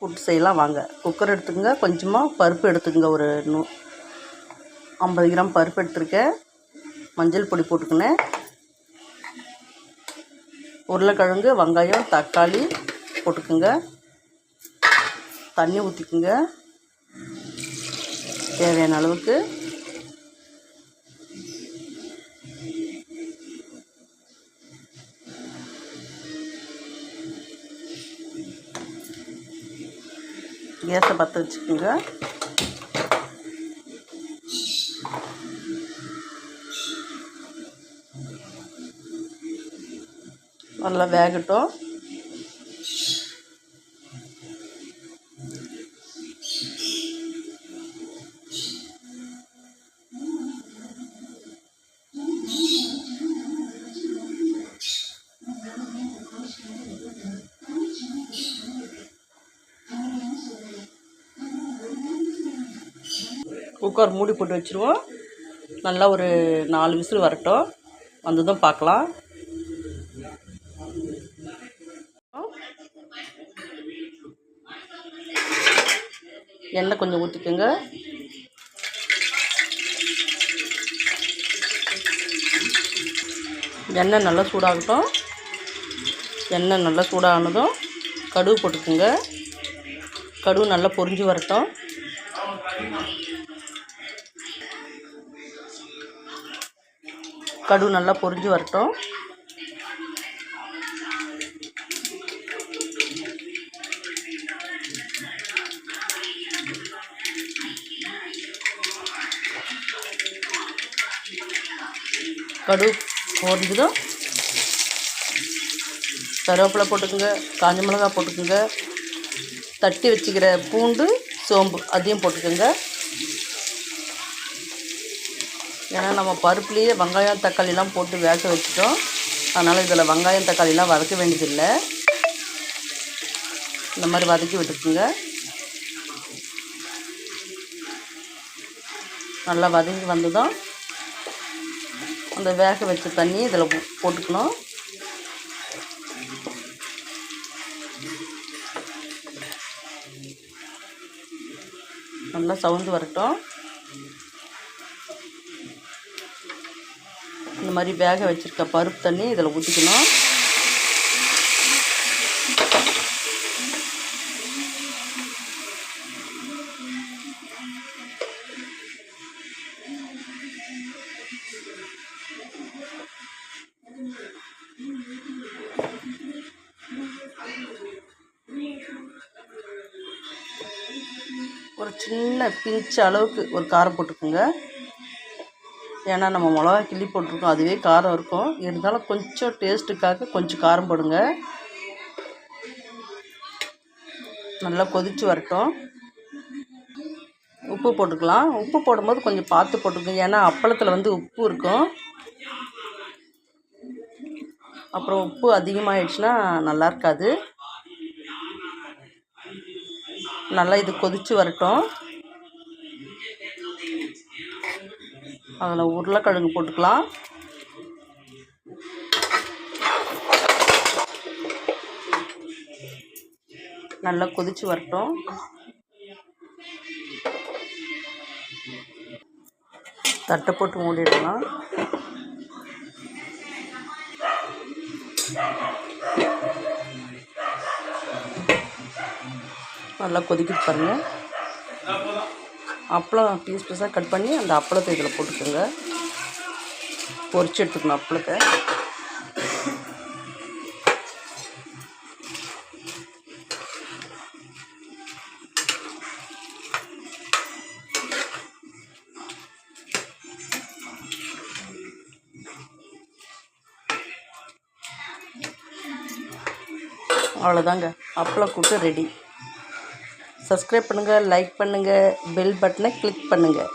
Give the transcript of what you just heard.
கூட்டு செய்யலாம் வாங்க. குக்கர் எடுத்துக்கங்க, கொஞ்சமாக பருப்பு எடுத்துக்கங்க. ஒரு 50 கிராம் பருப்பு எடுத்துருக்கேன். மஞ்சள் பொடி போட்டுக்கினேன். உருளைக்கிழங்கு, வெங்காயம், தக்காளி போட்டுக்குங்க. தண்ணி ஊற்றிக்குங்க தேவையான அளவுக்கு. கேஸை பற்ற வச்சுக்கோங்க. நல்லா வேகட்டும். குக்கர் மூடி போட்டு வச்சுருவோம். நல்லா ஒரு 4 விசில் வரட்டும். வந்ததும் பார்க்கலாம். எண்ணெய் கொஞ்சம் ஊற்றிக்கோங்க. எண்ணெய் நல்லா சூடாகட்டும். எண்ணெய் நல்லா சூடானதும் கடுகு போட்டுக்கோங்க. கடுகு நல்லா பொரிஞ்சு வரட்டும். கடுகு நல்லா பொரிஞ்சு வரட்டும். கடுகு பொரிஞ்சதும் கருவேப்பிலை போட்டுக்குங்க. காஞ்ச மிளகாய் போட்டுக்குங்க. தட்டி வச்சுக்கிற பூண்டு, சோம்பு அதையும் போட்டுக்கோங்க. ஏன்னா நம்ம பருப்புலேயே வெங்காயம் தக்காளிலாம் போட்டு வேக வச்சுட்டோம். அதனால் இதில் வெங்காயம் தக்காளிலாம் வதக்க வேண்டியதில்லை. இந்த மாதிரி வதக்கி விட்டுக்குங்க. நல்லா வதங்கி வந்ததும் அந்த வேக வச்ச தண்ணி இதில் போட்டுக்கணும். நல்லா சவுந்து வரட்டும். இந்த மாதிரி வேக வச்சுருக்க பருப்பு தண்ணி இதில் ஊற்றிக்கணும். ஒரு சின்ன பிஞ்ச் அளவுக்கு ஒரு காரம் போட்டுக்கோங்க. ஏன்னா நம்ம மிளகா கிள்ளி போட்டிருக்கோம், அதுவே காரம் இருக்கும். இருந்தாலும் கொஞ்சம் டேஸ்ட்டுக்காக கொஞ்சம் காரம் போடுங்க. நல்லா கொதித்து வரட்டும். உப்பு போட்டுக்கலாம். உப்பு போடும்போது கொஞ்சம் பார்த்து போட்டுக்கோங்க. ஏன்னா அப்பளத்தில் வந்து உப்பு இருக்கும். அப்புறம் உப்பு அதிகமாகிடுச்சுன்னா நல்லா இருக்காது. நல்லா இது கொதித்து வரட்டும். அதில் உருளைக்கிழங்கு போட்டுக்கலாம். நல்லா கொதித்து வரட்டும். தட்டை போட்டு மூடிடலாம். நல்லா கொதிக்கிட்டு பாருங்கள். அப்பளம் பீஸ் பீஸாக கட் பண்ணி அந்த அப்பளத்தை இதில் போட்டுக்கோங்க. பொரிச்சு எடுத்துக்கணும் அப்பளத்தை. அவ்வளோதாங்க, அப்பளம் கூட்டு ரெடி. சப்ஸ்கிரைப் பண்ணுங்கள், லைக் பண்ணுங்கள், பெல் பட்டனை கிளிக் பண்ணுங்கள்.